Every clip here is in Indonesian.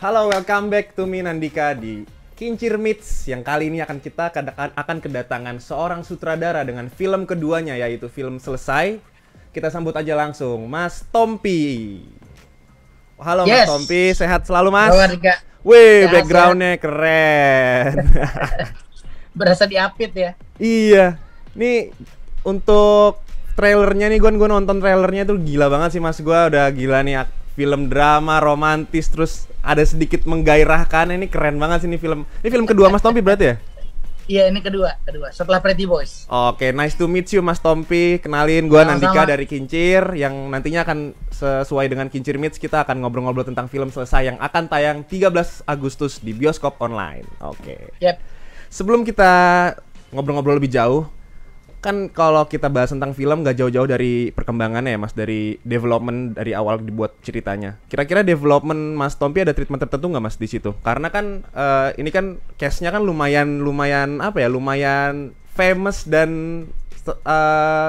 Halo, welcome back to me Nandika di Kincir Meets yang kali ini akan kedatangan seorang sutradara dengan film keduanya yaitu film Selesai. Kita sambut aja langsung Mas Tompi. Halo Mas Tompi, sehat selalu Mas? Halo Nandika. Wih, backgroundnya keren. Berasa diapit ya? Iya, nih untuk trailernya nih, gue nonton trailernya tuh gila banget sih Mas. Gue udah gila nih, film drama, romantis, terus ada sedikit menggairahkan. Ini keren banget sih ini film. Ini film kedua Mas Tompi berarti ya? Iya, ini kedua setelah Pretty Boys. Oke, nice to meet you Mas Tompi. Kenalin, gue Nandika dari Kincir, yang nantinya akan sesuai dengan Kincir Meets, kita akan ngobrol-ngobrol tentang film Selesai yang akan tayang 13 Agustus di bioskop online. Oke. Yep. Sebelum kita ngobrol-ngobrol lebih jauh, kan kalau kita bahas tentang film gak jauh-jauh dari perkembangannya ya Mas, dari development dari awal dibuat ceritanya. Kira-kira development Mas Tompi ada treatment tertentu nggak Mas di situ? Karena kan ini kan case-nya kan lumayan apa ya, lumayan famous dan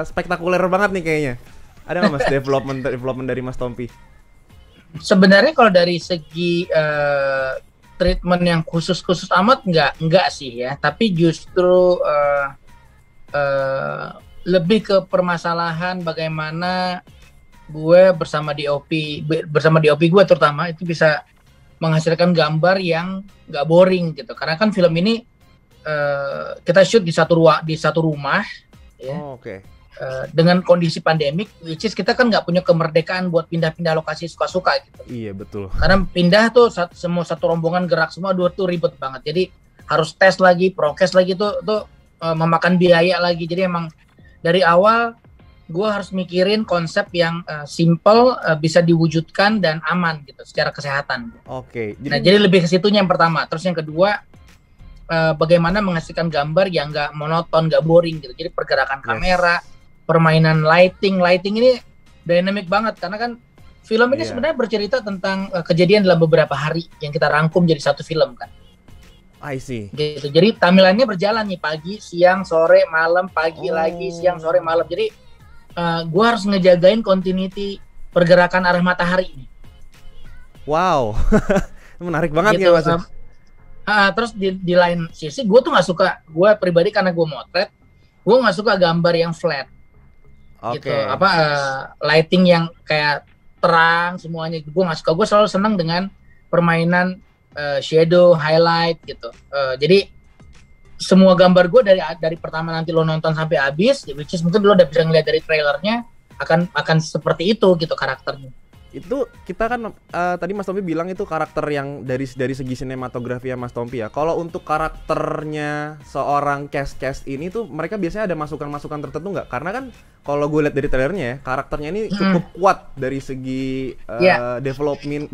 spektakuler banget nih kayaknya. Ada nggak Mas development dari Mas Tompi? Sebenarnya kalau dari segi treatment yang khusus amat enggak sih ya, tapi justru lebih ke permasalahan bagaimana gue bersama DOP gue terutama itu bisa menghasilkan gambar yang nggak boring gitu, karena kan film ini kita shoot di satu rumah ya. Oke. Dengan kondisi pandemik, which is kita kan nggak punya kemerdekaan buat pindah-pindah lokasi suka-suka gitu. Iya betul. Karena pindah tuh semua satu rombongan gerak semua, tuh ribet banget. Jadi harus tes lagi, prokes lagi tuh memakan biaya lagi. Jadi emang dari awal gue harus mikirin konsep yang simple, bisa diwujudkan dan aman gitu secara kesehatan. Oke. Jadi lebih ke situnya yang pertama. Terus yang kedua, bagaimana menghasilkan gambar yang nggak monoton, nggak boring gitu. Jadi pergerakan kamera, permainan lighting ini dynamic banget, karena kan film ini sebenarnya bercerita tentang kejadian dalam beberapa hari yang kita rangkum jadi satu film kan. I see. Gitu. Jadi tamilannya berjalan nih, pagi, siang, sore, malam, pagi lagi, siang, sore, malam. Jadi gue harus ngejagain continuity pergerakan arah matahari ini. Wow, menarik banget gitu, ya Mas. Terus di lain sisi gue tuh nggak suka, gue pribadi karena gue motret, gue nggak suka gambar yang flat. Gitu, lighting yang kayak terang semuanya, gue nggak suka. Gue selalu senang dengan permainan shadow, highlight gitu. Jadi semua gambar gue dari pertama nanti lo nonton sampai habis, which is mungkin lo udah bisa ngeliat dari trailernya, akan seperti itu gitu karakternya. Itu kita kan tadi Mas Tompi bilang itu karakter yang dari segi sinematografi ya Mas Tompi ya. Kalau untuk karakternya seorang cast ini tuh mereka biasanya ada masukan-masukan tertentu nggak? Karena kan kalau gue lihat dari trailernya ya, karakternya ini cukup kuat dari segi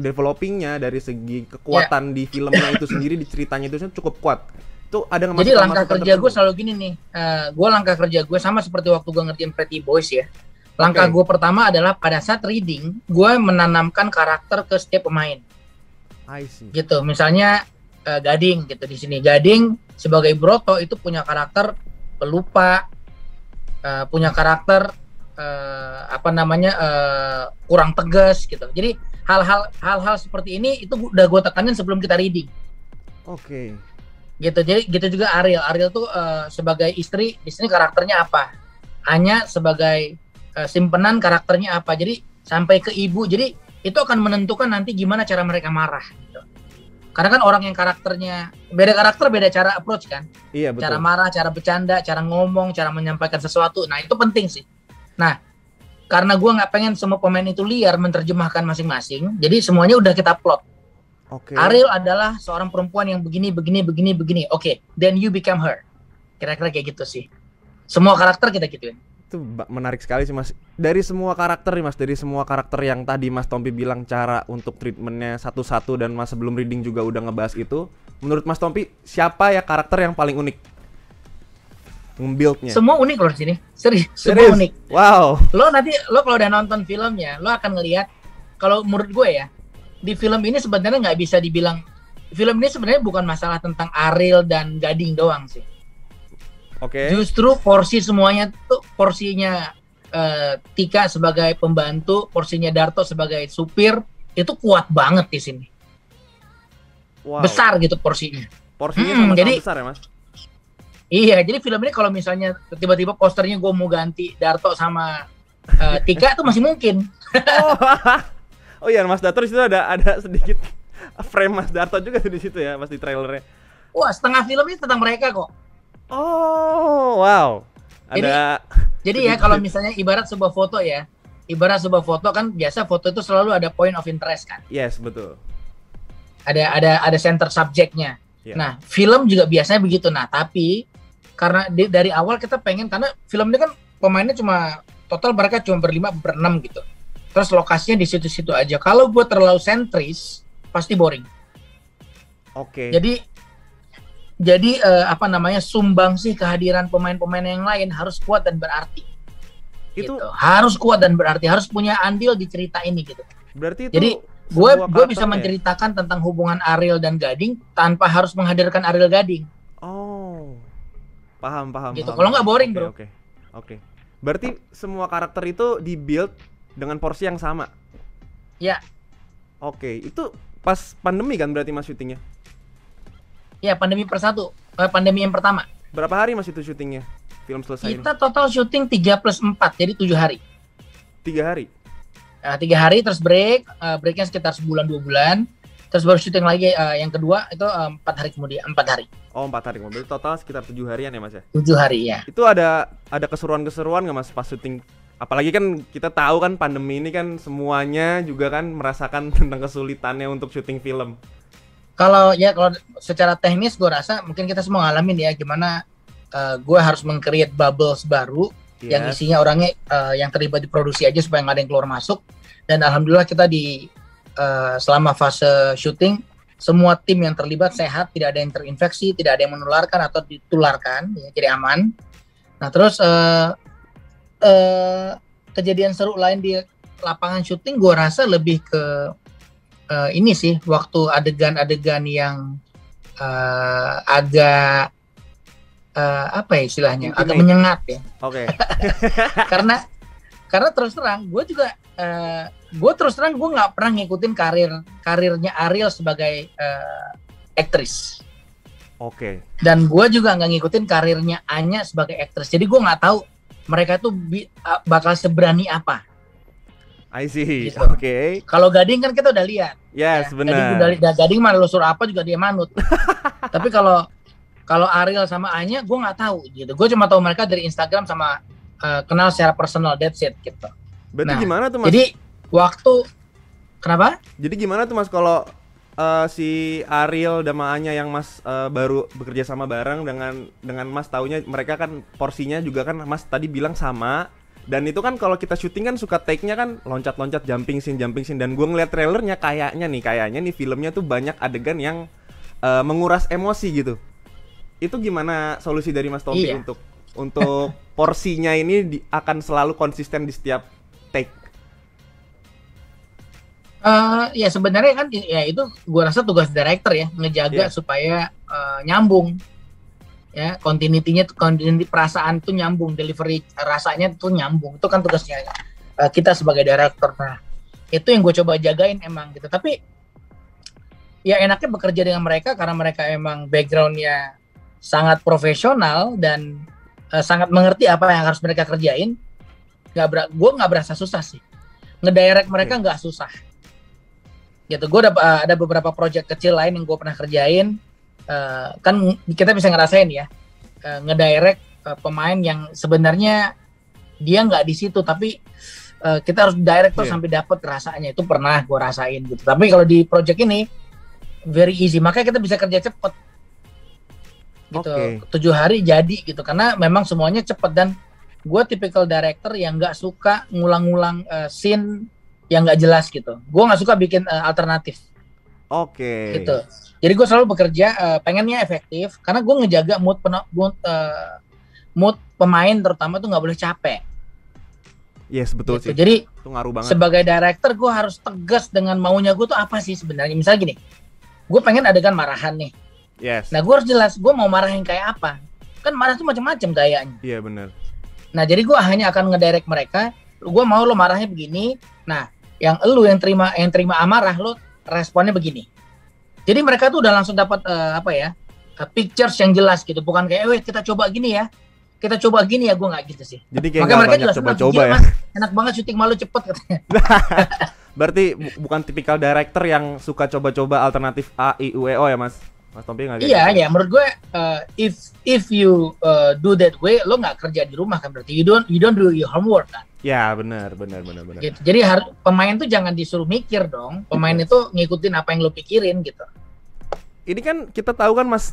developingnya, dari segi kekuatan di filmnya itu sendiri, di ceritanya itu cukup kuat. Itu ada masukan-masukan. Jadi langkah kerja gue selalu gini nih, langkah kerja gue sama seperti waktu gue ngerjain Pretty Boys ya. Langkah gue pertama adalah pada saat reading, gue menanamkan karakter ke setiap pemain. I see. Gitu, misalnya Gading gitu di sini. Gading sebagai Broto itu punya karakter pelupa, punya karakter kurang tegas gitu. Jadi hal-hal seperti ini itu udah gue tekanin sebelum kita reading. Oke. Gitu. Jadi gitu juga Ariel. Ariel tuh sebagai istri di sini karakternya apa? Anya sebagai simpenan karakternya apa, jadi sampai ke ibu, jadi itu akan menentukan nanti gimana cara mereka marah gitu. Karena kan orang yang karakternya beda karakter, beda cara approach kan. Iya betul. Cara marah, cara bercanda, cara ngomong, cara menyampaikan sesuatu, nah itu penting sih. Nah karena gue nggak pengen semua pemain itu liar menerjemahkan masing-masing, jadi semuanya udah kita plot. Ariel adalah seorang perempuan yang begini. Oke, then you become her. Kira-kira kayak gitu sih. Semua karakter kita gituin. Itu menarik sekali sih Mas. Dari semua karakter nih Mas, dari semua karakter yang tadi Mas Tompi bilang cara untuk treatmentnya satu-satu, dan Mas sebelum reading juga udah ngebahas itu, menurut Mas Tompi siapa ya karakter yang paling unik nge-build-nya? Semua unik loh di sini. Serius? Semua unik. Wow. Lo kalau udah nonton filmnya, lo akan ngelihat, kalau menurut gue ya, di film ini sebenarnya nggak bisa dibilang, film ini sebenarnya bukan masalah tentang Ariel dan Gading doang sih. Justru porsinya Tika sebagai pembantu, porsinya Darto sebagai supir itu kuat banget di sini. Wow. Besar gitu porsinya. Porsinya sama-sama jadi besar ya Mas? Iya, jadi film ini kalau misalnya tiba-tiba posternya gue mau ganti Darto sama Tika itu masih mungkin. Oh, oh iya Mas Darto di situ ada sedikit frame Mas Darto juga di situ ya, Mas di trailernya. Wah, setengah film ini tentang mereka kok. Oh, wow. Jadi ya kalau misalnya ibarat sebuah foto ya, ibarat sebuah foto kan biasa foto itu selalu ada point of interest kan. Yes, betul. Ada center subjeknya. Yeah. Nah, film juga biasanya begitu. Nah, tapi karena dari awal kita pengen, karena film ini kan pemainnya cuma total mereka cuma berlima berenam gitu. Terus lokasinya di situ-situ aja. Kalau buat terlalu sentris pasti boring. Oke. Jadi apa namanya, sumbang sih kehadiran pemain-pemain yang lain harus kuat dan berarti. Itu gitu. Harus kuat dan berarti, harus punya andil di cerita ini gitu. Berarti itu jadi gue bisa menceritakan tentang hubungan Ariel dan Gading tanpa harus menghadirkan Ariel Gading. Oh, paham. Gitu. Kalau nggak boring, bro. Oke. Berarti semua karakter itu di-build dengan porsi yang sama. Ya. Oke, itu pas pandemi kan berarti Mas syutingnya? Ya, pandemi yang pertama. Berapa hari Mas itu syutingnya? Film selesai. Kita total syuting 3+4, jadi 7 hari. 3 hari? 3 hari terus breaknya sekitar sebulan 2 bulan, terus baru syuting lagi yang kedua itu 4 hari kemudian, 4 hari. Oh 4 hari, berarti total sekitar 7 harian ya Mas ya? 7 hari ya. Itu ada keseruan-keseruan nggak Mas pas syuting? Apalagi kan kita tahu kan pandemi ini kan semuanya juga kan merasakan tentang kesulitannya untuk syuting film. Kalau secara teknis gue rasa mungkin kita semua ngalamin ya gimana gue harus meng-create bubbles baru. Yes. Yang isinya orangnya yang terlibat di produksi aja supaya nggak ada yang keluar masuk. Dan alhamdulillah kita selama fase syuting semua tim yang terlibat sehat, tidak ada yang terinfeksi, tidak ada yang menularkan atau ditularkan, ya, jadi aman. Nah terus kejadian seru lain di lapangan syuting gue rasa lebih ke ini sih, waktu adegan-adegan yang agak apa ya istilahnya, agak menyengat ya. Oke. karena terus terang gue nggak pernah ngikutin karirnya Ariel sebagai aktris. Oke. Dan gue juga nggak ngikutin karirnya Anya sebagai aktris. Jadi gue nggak tahu mereka tuh bakal seberani apa. I see. Gitu. Oke. Kalau Gading kan kita udah lihat. Yes, ya, benar. Gading mah lusur apa juga dia manut. Tapi kalau Ariel sama Anya, gue nggak tahu gitu. Gue cuma tahu mereka dari Instagram sama kenal secara personal, that's it gitu. Berarti gimana tuh Mas? Jadi kenapa? Jadi gimana tuh Mas kalau si Ariel dan Anya yang Mas baru bekerja sama bareng dengan Mas taunya mereka kan porsinya juga kan Mas tadi bilang sama. Dan itu kan kalau kita syuting kan suka take-nya kan loncat-loncat, jumping scene dan gue ngeliat trailernya kayaknya nih filmnya tuh banyak adegan yang menguras emosi gitu. Itu gimana solusi dari Mas Tompi untuk porsinya ini akan selalu konsisten di setiap take? Ya sebenarnya kan ya itu gue rasa tugas director ya, ngejaga supaya nyambung. Ya, continuity perasaan tuh nyambung, delivery rasanya tuh nyambung. Itu kan tugasnya kita sebagai director. Nah, itu yang gue coba jagain emang gitu. Tapi ya enaknya bekerja dengan mereka karena mereka emang backgroundnya sangat profesional dan sangat mengerti apa yang harus mereka kerjain. Gue nggak berasa susah sih. Ngedirect mereka nggak susah. Gitu. Gue ada beberapa project kecil lain yang gue pernah kerjain. Kan kita bisa ngerasain ya ngedirect pemain yang sebenarnya dia nggak di situ tapi kita harus direct sampai dapet rasanya. Itu pernah gue rasain gitu. Tapi kalau di project ini very easy, makanya kita bisa kerja cepet gitu. 7 hari jadi gitu karena memang semuanya cepet. Dan gue tipikal director yang nggak suka ngulang-ngulang scene yang nggak jelas gitu. Gue nggak suka bikin alternatif. Gitu. Jadi gue selalu bekerja pengennya efektif karena gue ngejaga mood pemain terutama tuh nggak boleh capek. Yes, betul gitu. sih. Jadi itu ngaruh banget. Sebagai director gue harus tegas dengan maunya gue tuh apa sih sebenarnya. Misalnya gini, gue pengen adegan marahan nih. Yes. Nah gue harus jelas gue mau marahin kayak apa. Kan marah tuh macam-macam gayanya. Iya benar. Nah jadi gue hanya akan ngedirect mereka. Gue mau lo marahnya begini. Nah yang terima amarah lo responnya begini. Jadi mereka tuh udah langsung dapat pictures yang jelas gitu, bukan kayak, kita coba gini ya, gue nggak gitu sih. Jadi kayak nggak banyak coba-coba ya. Mas, enak banget syuting malu cepet katanya. Berarti bukan tipikal director yang suka coba-coba alternatif A, I, U, E, O ya Mas Tompi nggak? Iya, ya menurut gue if you do that way, lo nggak kerja di rumah kan, berarti you don't do your homework kan. Ya benar. Gitu. Jadi pemain tuh jangan disuruh mikir dong, pemain itu ngikutin apa yang lo pikirin gitu. Ini kan kita tahu kan Mas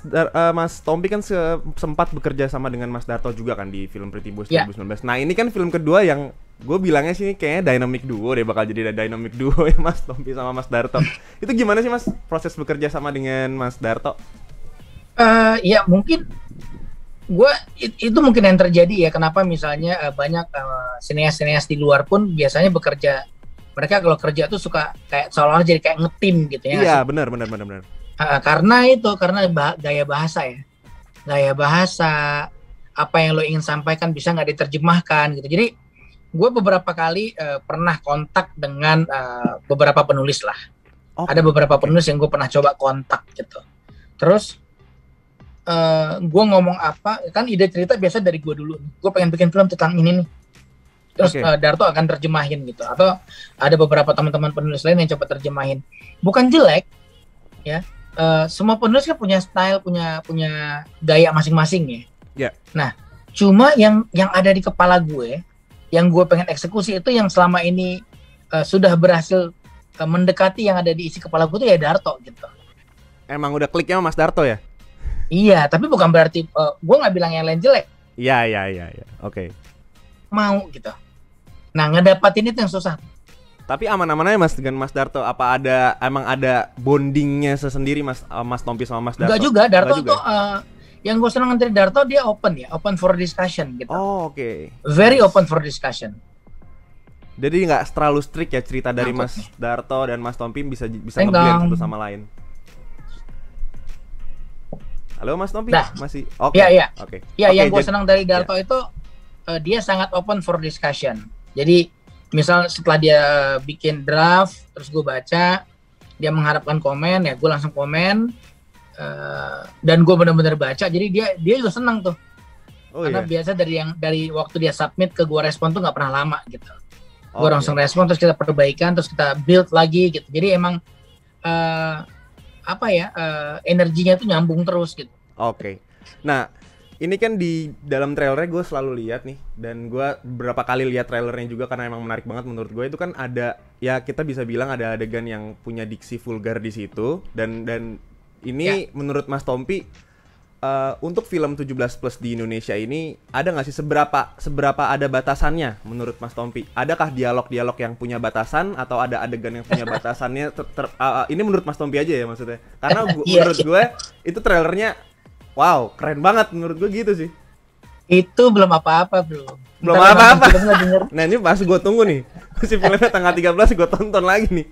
Tompi kan sempat bekerja sama dengan Mas Darto juga kan di film Pretty Boys 2019. Nah ini kan film kedua yang gue bilangnya sih kayaknya dynamic duo deh, bakal jadi dynamic duo ya Mas Tompi sama Mas Darto. Itu gimana sih Mas proses bekerja sama dengan Mas Darto? Ya mungkin itu mungkin yang terjadi ya. Kenapa misalnya banyak sineas-sineas di luar pun biasanya bekerja, mereka kalau kerja tuh suka kayak seolah-olah jadi kayak ngetim gitu ya. Iya benar. Karena gaya bahasa ya, apa yang lo ingin sampaikan bisa nggak diterjemahkan gitu. Jadi gue beberapa kali pernah kontak dengan beberapa penulis lah. Ada beberapa penulis yang gue pernah coba kontak gitu. Terus gue ngomong apa, kan ide cerita biasa dari gue dulu. Gue pengen bikin film tentang ini nih. Terus Darto akan terjemahin gitu. Atau ada beberapa teman-teman penulis lain yang coba terjemahin. Bukan jelek ya. Semua penulis kan punya style, punya gaya masing-masing ya. Yeah. Nah, cuma yang ada di kepala gue, yang gue pengen eksekusi itu yang selama ini sudah berhasil mendekati yang ada di isi kepala gue tuh ya Darto gitu. Emang udah kliknya sama Mas Darto ya? Iya, tapi bukan berarti gue nggak bilang yang lain jelek. Iya. Oke. Mau gitu. Nah, ngedapatin itu yang susah. Tapi aman-aman aja Mas dengan Mas Darto. Apa emang ada bondingnya sesendiri Mas Tompi sama Mas Darto? Enggak juga, Darto tuh yang gue senang dari Darto dia open for discussion gitu. Oke. Very open for discussion. Jadi nggak terlalu strict ya cerita dari Mas Darto dan Mas Tompi bisa nge-blend satu sama lain. Halo Mas Tompi, masih oke. Iya. Oke. Iya, yang gue senang dari Darto itu dia sangat open for discussion. Jadi misal setelah dia bikin draft, terus gue baca, dia mengharapkan komen, ya gue langsung komen, dan gue benar-benar baca, jadi dia juga senang tuh, karena biasa dari waktu dia submit ke gue respon tuh nggak pernah lama gitu, gue langsung respon, terus kita perbaikan, terus kita build lagi gitu, jadi emang energinya tuh nyambung terus gitu. Oke. Nah, ini kan di dalam trailernya gue selalu lihat nih, dan gue beberapa kali lihat trailernya juga karena emang menarik banget menurut gue. Itu kan ada, ya kita bisa bilang ada adegan yang punya diksi vulgar di situ, dan ini menurut Mas Tompi untuk film 17 plus di Indonesia ini ada nggak sih seberapa ada batasannya menurut Mas Tompi? Adakah dialog-dialog yang punya batasan atau ada adegan yang punya batasannya? Ini menurut Mas Tompi aja ya maksudnya, karena menurut gue itu trailernya wow, keren banget menurut gue gitu sih. Itu belum apa-apa. Nah ini pas gue tunggu nih, si filmnya tanggal 13 gue tonton lagi nih.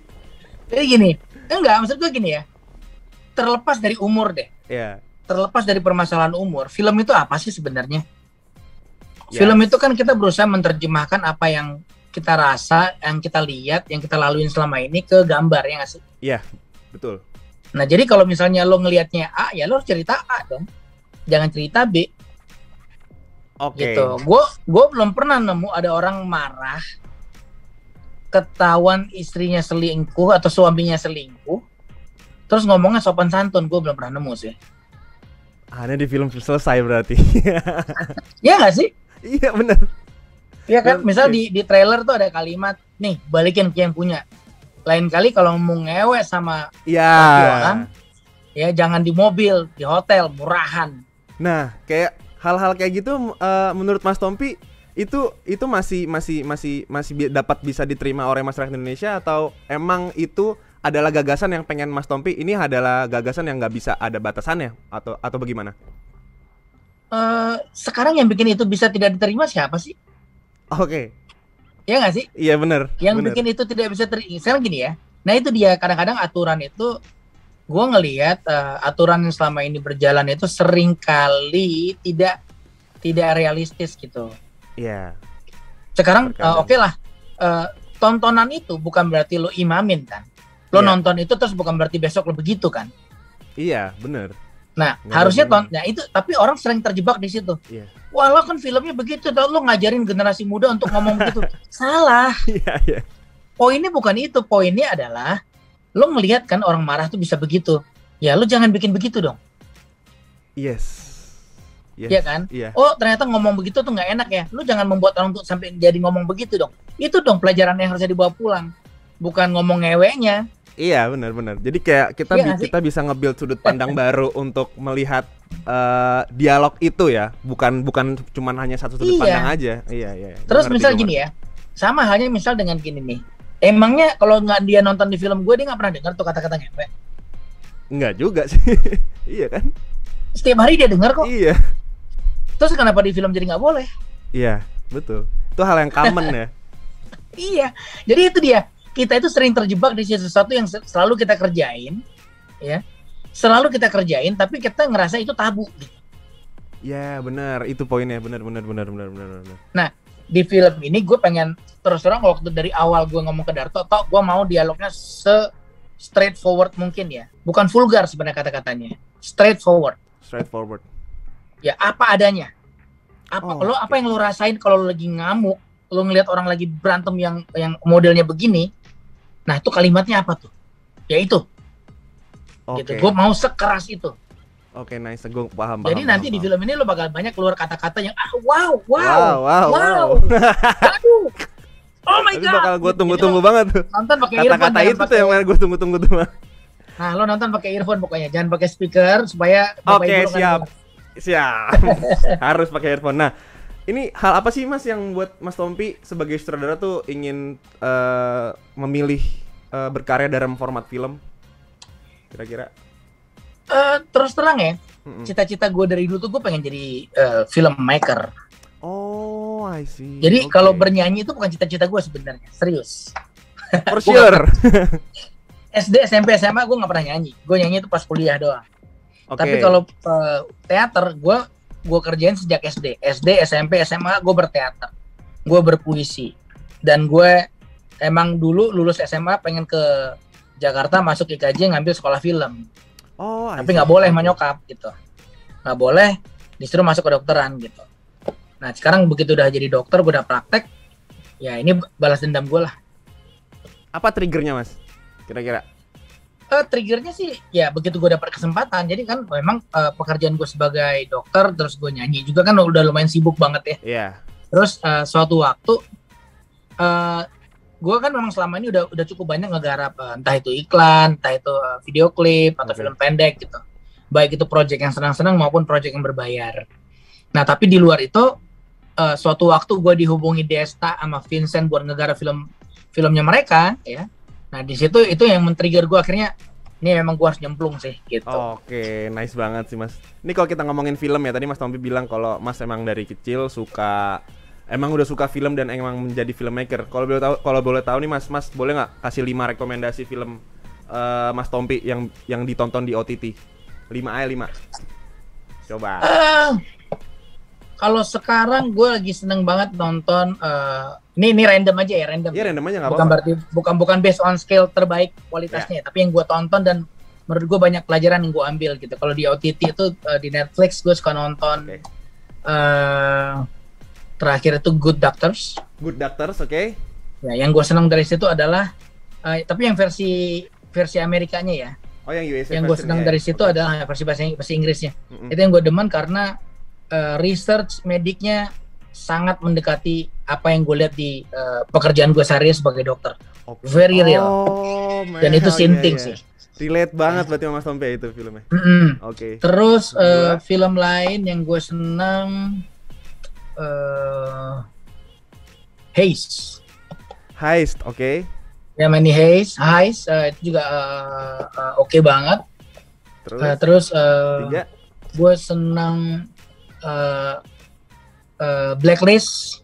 Jadi gini, maksud gue gini ya, terlepas dari umur deh. Iya. Terlepas dari permasalahan umur, film itu apa sih sebenarnya? Film itu kan kita berusaha menerjemahkan apa yang kita rasa, yang kita lihat, yang kita laluin selama ini ke gambar, ya nggak sih? Iya, betul. Nah, jadi kalau misalnya lo ngelihatnya A, ya lo harus cerita A dong. Jangan cerita B. Oke. Gitu. Gue belum pernah nemu ada orang marah ketahuan istrinya selingkuh atau suaminya selingkuh, terus ngomongnya sopan santun. Gue belum pernah nemu sih. Hanya di film selesai berarti. Ya nggak sih? Iya benar. Iya kan, misal di trailer tuh ada kalimat, nih balikin ke yang punya. Lain kali kalau mau ngewe sama orang, ya jangan di mobil, di hotel, murahan. Nah, kayak hal-hal kayak gitu menurut Mas Tompi itu masih dapat bisa diterima oleh masyarakat Indonesia, atau emang itu adalah gagasan yang pengen Mas Tompi ini adalah gagasan yang nggak bisa ada batasannya atau bagaimana? Sekarang yang bikin itu bisa tidak diterima siapa sih? Oke. Ya nggak sih? Iya benar. Yang bikin itu tidak bisa sekarang gini ya. Nah itu dia, kadang-kadang aturan itu, gue ngelihat aturan yang selama ini berjalan itu sering kali tidak realistis gitu. Iya. Sekarang oke lah, tontonan itu bukan berarti lo imamin kan. Lo nonton itu terus bukan berarti besok lo begitu kan. Iya, bener. Nah, Nggak harusnya ada nah itu, tapi orang sering terjebak di situ. Iya. Wah, lo kan filmnya begitu, lo ngajarin generasi muda untuk ngomong begitu. Salah. Iya, iya. Poinnya bukan itu. Poinnya adalah lo ngelihat kan orang marah tuh bisa begitu. Ya, lo jangan bikin begitu dong. Yes. Iya kan? Iya. Oh, ternyata ngomong begitu tuh nggak enak ya. Lo jangan membuat orang tuh sampai jadi ngomong begitu dong. Itu dong pelajaran yang harusnya dibawa pulang. Bukan ngomong ngeweknya. Iya, benar-benar. Jadi kayak kita bisa nge-build sudut pandang baru untuk melihat dialog itu ya, bukan cuman hanya satu sudut pandang aja. Iya, iya. Terus misal gini ya, sama halnya misal dengan gini nih. Emangnya kalau nggak dia nonton di film gue, dia nggak pernah dengar tuh kata-kata ngewek? Enggak juga sih. Iya kan? Setiap hari dia dengar kok. Iya. Terus kenapa di film jadi nggak boleh? Iya, betul. Itu hal yang common ya. Iya. Jadi itu dia. Kita itu sering terjebak di sesuatu yang selalu kita kerjain, ya. Selalu kita kerjain, tapi kita ngerasa itu tabu. Gitu. Ya, benar. Itu poinnya. Benar. Nah, di film ini gue pengen terus terang waktu dari awal gue ngomong ke Darto, gue mau dialognya straightforward mungkin ya. Bukan vulgar sebenarnya kata-katanya. Straightforward. Ya, apa adanya. Apa yang lo rasain kalau lo lagi ngamuk, lo ngelihat orang lagi berantem yang modelnya begini. Nah, itu kalimatnya apa tuh? Ya itu. Gitu. Gue mau sekeras itu. Oke, nice. Gue paham. Jadi nanti di film ini lo bakal banyak keluar kata-kata yang wow. Aduh. Oh my god. Bakal gue tunggu-tunggu banget tuh. Nonton pakai earphone. Kata-kata itu tuh yang gue tunggu-tunggu tuh. Nah, lo nonton pakai earphone pokoknya, jangan pakai speaker supaya Oke, siap. Harus pakai earphone. Nah, ini hal apa sih Mas yang buat Mas Tompi sebagai sutradara tuh ingin memilih berkarya dalam format film? Kira-kira? Terus terang ya, cita-cita gue dari dulu tuh gue pengen jadi filmmaker. Oh, I see. Jadi kalau bernyanyi itu bukan cita-cita gue sebenarnya, serius. For sure. SD, SMP, SMA gue nggak pernah nyanyi. Gue nyanyi itu pas kuliah doang. Tapi kalau teater gue kerjain sejak SD, SMP, SMA gue berteater, gue berpuisi, dan gue emang dulu lulus SMA pengen ke Jakarta masuk IKJ ngambil sekolah film. Tapi nggak boleh menyokap gitu, nggak boleh, disuruh masuk kedokteran gitu. Nah sekarang begitu udah jadi dokter, gue udah praktek, ya ini balas dendam gue lah. Apa triggernya Mas? Kira-kira? Triggernya sih ya begitu gue dapat kesempatan. Jadi kan memang pekerjaan gue sebagai dokter terus gue nyanyi juga kan udah lumayan sibuk banget ya. Iya. Terus suatu waktu gue kan memang selama ini udah cukup banyak ngegarap entah itu iklan, entah itu video klip atau film pendek gitu. Baik itu project yang senang-senang maupun project yang berbayar. Nah tapi di luar itu suatu waktu gue dihubungi Desta sama Vincent buat ngegarap filmnya mereka ya. Nah di situ itu yang men-trigger gue akhirnya ini memang gue harus nyemplung sih gitu. Oke, nice banget sih Mas. Ini kalau kita ngomongin film ya, tadi Mas Tompi bilang kalau Mas emang dari kecil emang udah suka film dan emang menjadi filmmaker. Kalau boleh tahu nih Mas boleh nggak kasih 5 rekomendasi film Mas Tompi yang ditonton di OTT? 5 Coba. Kalau sekarang gue lagi seneng banget nonton ini random aja ya, random. Iya, random aja nggak apa-apa. Bukan based on scale terbaik kualitasnya, tapi yang gue tonton dan menurut gue banyak pelajaran yang gue ambil gitu. Kalau di OTT itu di Netflix gue suka nonton terakhir itu Good Doctors, oke. Ya, yang gue seneng dari situ adalah tapi yang versi Amerikanya ya. Oh, yang USA. Yang gue seneng dari situ adalah versi bahasa Inggrisnya. Itu yang gue demen karena research mediknya sangat mendekati apa yang gue lihat di pekerjaan gue sehari sebagai dokter. Very real. Dan itu sinting sih. Relate banget berarti Mas Tompi itu filmnya. Oke. Terus film lain yang gue seneng Heist, oke. Ya Money Heist itu juga oke banget. Terus gue seneng Blacklist.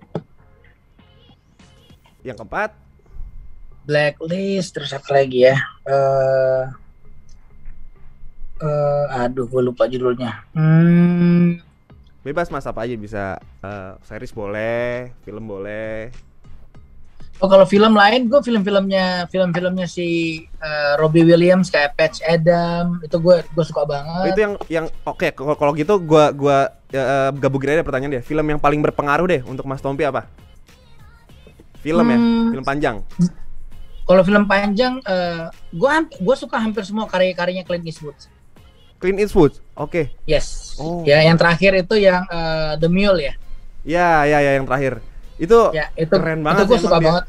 Yang keempat Blacklist, terus apa lagi ya? Aduh, gue lupa judulnya. Bebas Mas, apa aja bisa. Series boleh, film boleh. Oh kalau film lain, gue film-filmnya si Robbie Williams kayak Patch Adam itu gue suka banget. Itu yang oke, kalau gitu gue gabungin aja pertanyaan deh. Film yang paling berpengaruh deh untuk Mas Tompi apa? Film ya, film panjang. Kalau film panjang, gue suka hampir semua karya-karyanya Clint Eastwood. Clint Eastwood, oke. Yes. Ya yang terakhir itu yang The Mule ya. Ya yang terakhir. Itu keren banget. Itu gue suka banget.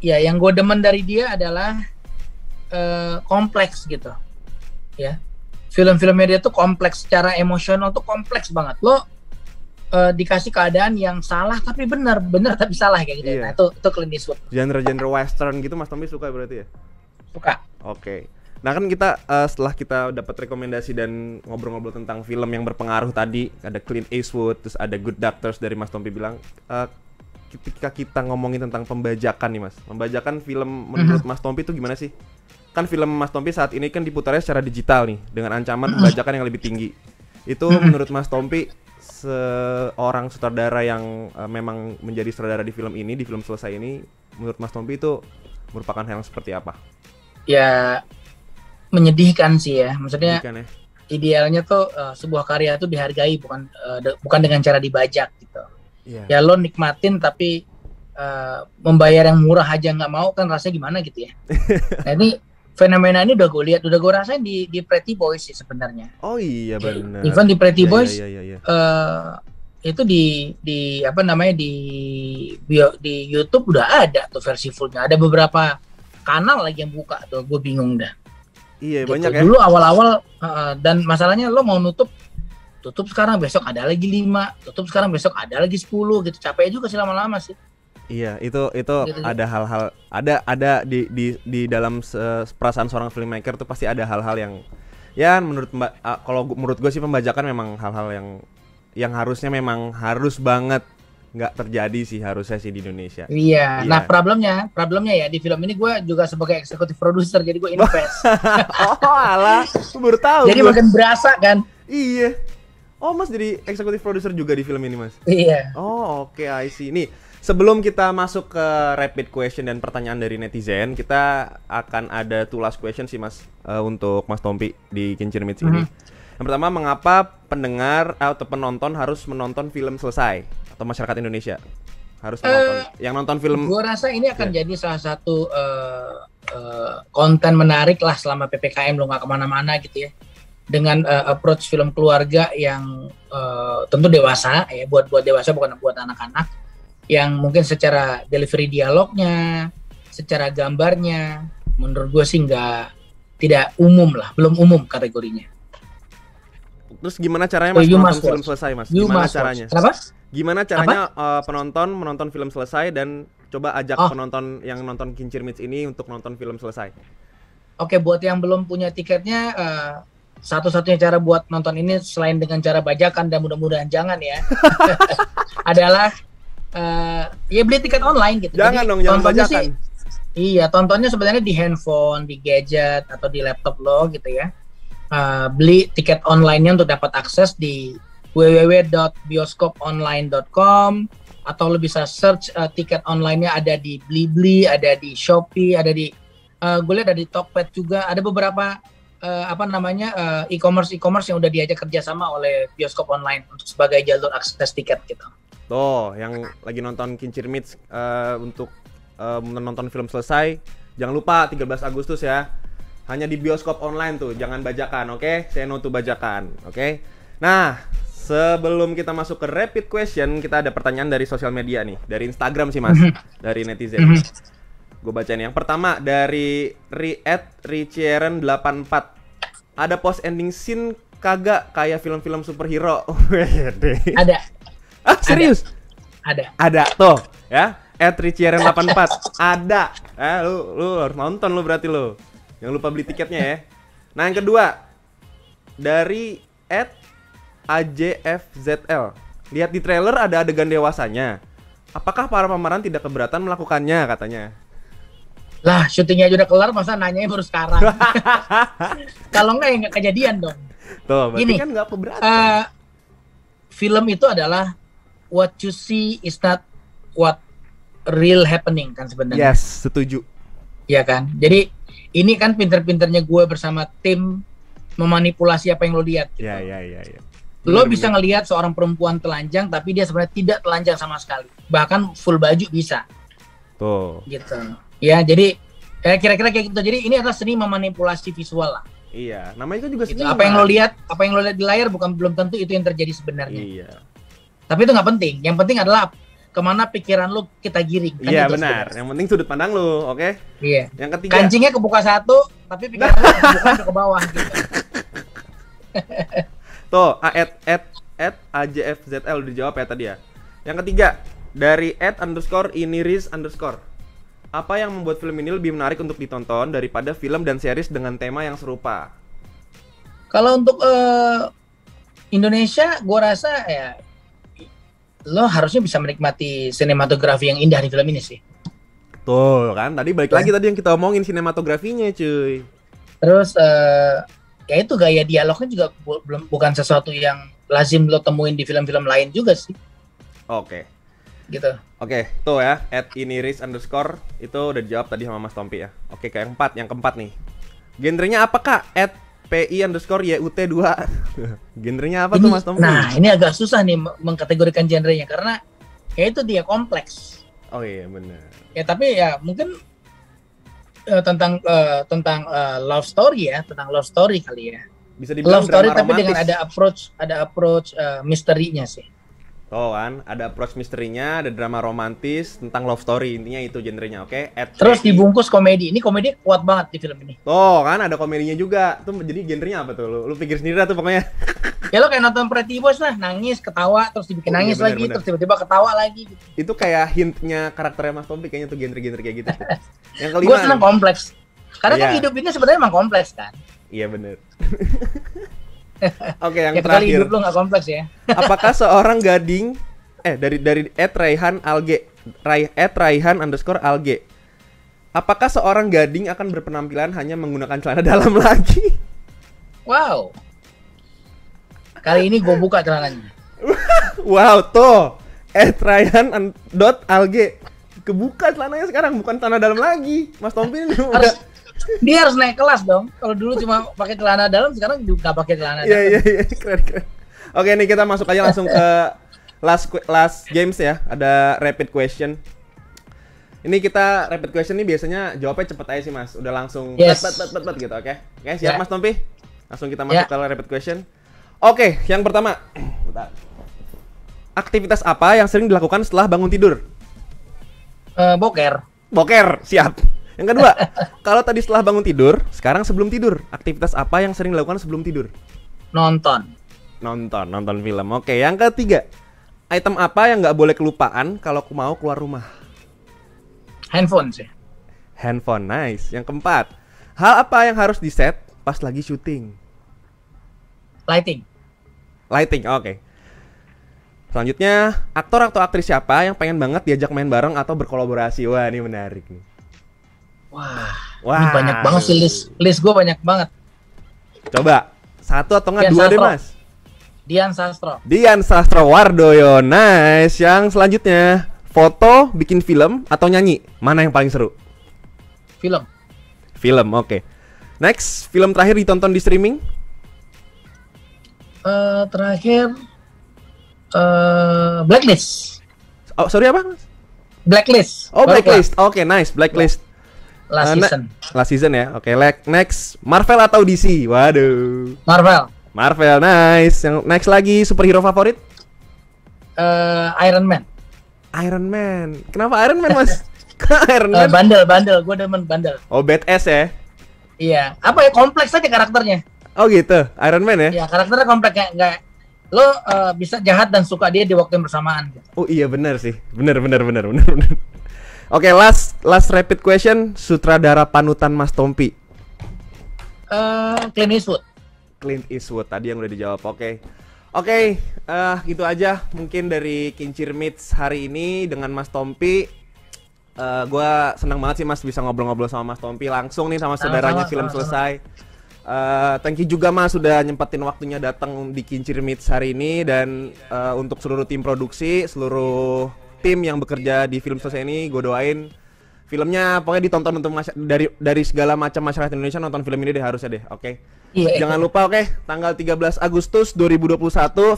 Ya, yang gue demen dari dia adalah kompleks gitu. Ya, film-filmnya dia tuh kompleks, secara emosional tuh kompleks banget. Lo dikasih keadaan yang salah tapi benar tapi salah kayak gitu. Nah itu Clint Eastwood. Genre western gitu Mas Tommy suka berarti ya? Suka. Oke. Nah kan kita setelah kita dapat rekomendasi dan ngobrol-ngobrol tentang film yang berpengaruh tadi, ada Clint Eastwood, terus ada Good Doctors dari Mas Tompi bilang, ketika kita ngomongin tentang pembajakan nih Mas, pembajakan film menurut Mas Tompi itu gimana sih? Kan film Mas Tompi saat ini kan diputarnya secara digital nih, dengan ancaman pembajakan yang lebih tinggi. Itu menurut Mas Tompi, seorang sutradara yang memang menjadi sutradara di film ini, di film Selesai ini, menurut Mas Tompi itu merupakan hal yang seperti apa? Ya menyedihkan sih ya, maksudnya ya? Idealnya tuh sebuah karya tuh dihargai bukan dengan cara dibajak gitu. Ya lo nikmatin tapi membayar yang murah aja nggak mau kan rasanya gimana gitu ya. Nah ini fenomena ini udah gue rasain di Pretty Boys sih sebenarnya. Oh iya benar. Even di Pretty Boys itu di apa namanya di YouTube udah ada tuh versi fullnya. Ada beberapa kanal lagi yang buka tuh, gue bingung dah. Iya gitu. Banyak ya. Dulu awal-awal dan masalahnya lo mau tutup sekarang besok ada lagi 5, tutup sekarang besok ada lagi 10 gitu. Capek juga sih lama-lama sih. Iya, itu gitu. Ada hal-hal ada di dalam perasaan seorang filmmaker tuh pasti ada hal-hal yang ya kalau menurut gue sih pembajakan memang hal-hal yang harusnya memang harus banget nggak terjadi sih harusnya sih di Indonesia. Iya. Nah problemnya ya di film ini gue juga sebagai eksekutif produser jadi gue invest. Oh alah, baru tahu. Jadi makin berasa kan. Iya. Oh Mas jadi eksekutif produser juga di film ini Mas? Iya. Oh oke, I see. Nih sebelum kita masuk ke rapid question dan pertanyaan dari netizen, kita akan ada two last question sih Mas untuk Mas Tompi di Kincir Meets ini. Yang pertama, mengapa pendengar atau penonton harus menonton film Selesai atau masyarakat Indonesia harus menonton? Yang nonton film. Gua rasa ini akan jadi salah satu konten menarik lah selama PPKM lo nggak kemana-mana gitu ya. Dengan approach film keluarga yang tentu dewasa ya, buat dewasa bukan buat anak-anak, yang mungkin secara delivery dialognya, secara gambarnya, menurut gue sih tidak umum lah, belum umum kategorinya. Terus gimana caranya Mas menonton film Selesai Mas? Gimana caranya? Kenapa? Gimana caranya penonton menonton film Selesai dan coba ajak penonton yang nonton Kincir Meets ini untuk nonton film Selesai? Oke, buat yang belum punya tiketnya, satu-satunya cara buat nonton ini selain dengan cara bajakan dan mudah-mudahan jangan ya, adalah ya beli tiket online gitu. Jangan dong, jangan bajakan. Iya, tontonnya sebenarnya di handphone, di gadget atau di laptop lo gitu ya. Beli tiket online-nya untuk dapat akses di www.bioskoponline.com atau lo bisa search tiket online-nya ada di Blibli, ada di Shopee, ada di gue lihat ada di Tokped juga, ada beberapa e-commerce yang udah diajak kerjasama oleh bioskop online untuk sebagai jalur akses tiket gitu. Tuh, yang lagi nonton Kincir Meets untuk menonton film Selesai, jangan lupa 13 Agustus ya. Hanya di bioskop online tuh, jangan bajakan, oke? Say no to bajakan, oke? Nah, sebelum kita masuk ke rapid question, kita ada pertanyaan dari sosial media nih, dari Instagram sih Mas, dari netizen. Gue bacain yang pertama dari @richieren84. Ada post ending scene kagak kayak film-film superhero? Ada. Ah, serius? Ada tuh ya. @richieren84 ada. Lu harus nonton lu berarti lu. Jangan lupa beli tiketnya ya. Nah, yang kedua dari @ajfzl. Lihat di trailer ada adegan dewasanya. Apakah para pemeran tidak keberatan melakukannya katanya? Lah, syutingnya aja udah kelar, masa nanyanya baru sekarang? Kalau enggak ya nggak kejadian dong. Tuh, berarti kan nggak keberatan. Film itu adalah what you see is not what real happening kan sebenarnya. Yes, setuju. Iya kan? Jadi ini kan pinter-pinternya gue bersama tim memanipulasi apa yang lo lihat. Gitu. Iya. Lo bisa ngelihat seorang perempuan telanjang tapi dia sebenarnya tidak telanjang sama sekali. Bahkan full baju bisa. Tuh. Gitu. Ya, jadi kira-kira kayak gitu. Jadi ini adalah seni memanipulasi visual lah. Iya, namanya itu juga Gitu. seni. Apa yang lo lihat di layar belum tentu itu yang terjadi sebenarnya. Iya. Tapi itu nggak penting. Yang penting adalah kemana pikiran lo kita giring. Kan Iya itu benar. sebenarnya. Yang penting sudut pandang lo, oke? Iya. Yang ketiga. Kancingnya kebuka satu, tapi pikiran lo bukan ke bawah gitu. Tuh, at AJFZL udah dijawab ya tadi ya. Yang ketiga, dari @_iniris_. Apa yang membuat film ini lebih menarik untuk ditonton daripada film dan series dengan tema yang serupa? Kalau untuk Indonesia, gua rasa ya lo harusnya bisa menikmati sinematografi yang indah di film ini sih. Tuh kan, tadi balik lagi tadi yang kita omongin sinematografinya cuy. Terus ya itu gaya dialognya juga bukan sesuatu yang lazim lo temuin di film-film lain juga sih. Oke. Gitu. Oke, tuh ya, @iniris_, itu udah dijawab tadi sama Mas Tompi ya. Oke, yang keempat nih. Genrenya apa kak? @pi_YUT2. Genrenya apa tuh Mas Tompi? Nah, ini agak susah nih mengkategorikan genrenya karena ya itu dia kompleks. Oh iya benar. Ya tapi ya mungkin tentang love story ya, tentang love story kali ya. Bisa dibilang love story drama tapi romantis. dengan ada approach misterinya sih. Oh kan, ada approach misterinya, ada drama romantis tentang love story, intinya itu genrenya, oke? Terus dibungkus komedi. Ini komedi kuat banget di film ini. Tuh kan, ada komedinya juga. Tuh jadi genrenya apa tuh? Lu pikir sendiri lah tuh pokoknya. Ya lo kayak nonton Pretty Boys lah, nangis, ketawa, terus dibikin nangis iya, lagi, bener. terus tiba-tiba ketawa lagi. Gitu. Itu kayak hintnya karakternya Mas Tompi kayaknya tuh genre-genre kayak gitu. Yang kelima. Gue seneng kompleks. Karena kan Iya. hidup ini sebenarnya emang kompleks kan. Iya bener. Oke, yang Ya kecuali terakhir. hidup lo nggak kompleks ya. Apakah seorang gading dari @raihan_alge. Apakah seorang gading akan berpenampilan hanya menggunakan celana dalam lagi? Wow. Kali ini gue buka celananya. Wow, tuh. @raihan_alge. Kebuka celananya sekarang, bukan celana dalam lagi. Mas Tompi ini udah. Dia harus naik kelas dong. Kalau dulu cuma pakai celana dalam, sekarang juga nggak pakai celana dalam. Iya, keren. Oke, nih kita masuk aja langsung ke last games ya. Ada rapid question. Ini kita rapid question nih biasanya jawabnya cepet aja sih Mas. Udah langsung Yes. bet gitu, oke? Oke, siap Ya. Mas Tompi? Langsung kita masuk ke rapid question. Oke, yang pertama. Bentar. Aktivitas apa yang sering dilakukan setelah bangun tidur? Boker. Boker, siap. Yang kedua, kalau tadi setelah bangun tidur, sekarang sebelum tidur, aktivitas apa yang sering dilakukan sebelum tidur? Nonton. Nonton film. Oke, yang ketiga, item apa yang nggak boleh kelupaan kalau aku mau keluar rumah? Handphone sih. Handphone, nice. Yang keempat, hal apa yang harus di-set pas lagi syuting? Lighting. Lighting, oke. Selanjutnya, aktor atau aktris siapa yang pengen banget diajak main bareng atau berkolaborasi? Wah, ini menarik nih. Wah. Wah. Ini banyak banget sih list gue banyak banget. Coba, satu atau nggak Dian dua deh Sastro. Mas. Dian Sastro. Dian Sastrowardoyo, nice. Yang selanjutnya, foto, bikin film, atau nyanyi? Mana yang paling seru? Film. Film, oke. Next, film terakhir ditonton di streaming? Terakhir Blacklist. Oh, sorry apa? Mas? Blacklist. Oh, Baru Blacklist. Oke, nice. Blacklist. Last season. Last season ya. Oke, next, Marvel atau DC? Waduh. Marvel. Nice. Yang next lagi superhero favorit? Iron Man. Iron Man. Kenapa Iron Man, Mas? Iron Man. Bandel. Gue demen bandel. Oh, badass ya. Iya. Apa ya, kompleks aja karakternya. Oh gitu. Iron Man ya? Iya, karakternya kompleks kayak nggak. Lo bisa jahat dan suka dia di waktu yang bersamaan. Oh iya benar sih. Benar. Oke, last rapid question, sutradara panutan Mas Tompi. Clint Eastwood. Clint Eastwood tadi yang udah dijawab. Oke, gitu aja mungkin dari Kincir Meets hari ini dengan Mas Tompi. Gua senang banget sih Mas bisa ngobrol-ngobrol sama Mas Tompi langsung nih sama saudaranya film selesai. Thank you juga Mas sudah nyempetin waktunya datang di Kincir Meets hari ini dan untuk seluruh tim produksi, seluruh tim yang bekerja di Film Selesai ini. Gue doain filmnya pokoknya ditonton untuk dari segala macam masyarakat Indonesia, nonton film ini deh harusnya deh. Oke. Jangan lupa tanggal 13 Agustus 2021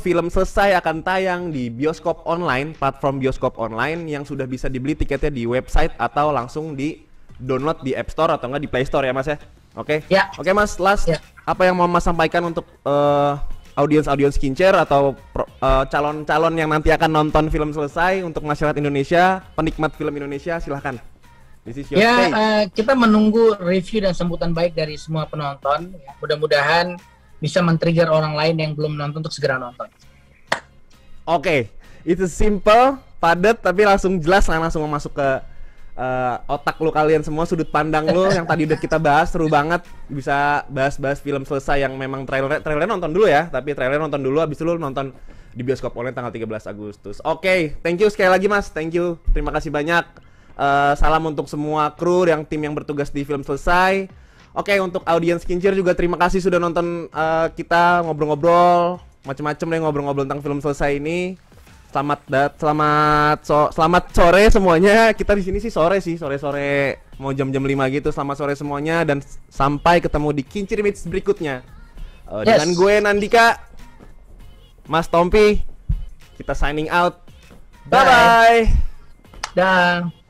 film Selesai akan tayang di bioskop online, platform bioskop online yang sudah bisa dibeli tiketnya di website atau langsung di download di App Store atau enggak di Play Store ya Mas ya. Oke. Oke Mas, last apa yang mau Mas sampaikan untuk audiens Kincir atau calon-calon yang nanti akan nonton film Selesai untuk masyarakat Indonesia, penikmat film Indonesia, silahkan. Kita menunggu review dan sambutan baik dari semua penonton. Mudah-mudahan bisa men-trigger orang lain yang belum nonton untuk segera nonton. Oke, itu simple, padat, tapi langsung jelas, langsung masuk ke otak lu kalian semua, sudut pandang lu yang tadi udah kita bahas, seru banget. Bisa bahas-bahas film Selesai yang memang trailernya nonton dulu ya, tapi trailer nonton dulu, habis itu lu nonton di bioskop online tanggal 13 Agustus. Oke, thank you sekali lagi Mas, thank you, terima kasih banyak. Salam untuk semua kru tim yang bertugas di film Selesai. Oke, untuk audiens Kincir juga terima kasih sudah nonton kita ngobrol-ngobrol macam-macam deh, ngobrol-ngobrol tentang film Selesai ini. Selamat sore semuanya. Kita di sini sih sore mau jam-jam 5 gitu. Selamat sore semuanya dan sampai ketemu di Kincir Meets berikutnya. Dengan gue Nandika, Mas Tompi, kita signing out. Bye bye. Dah.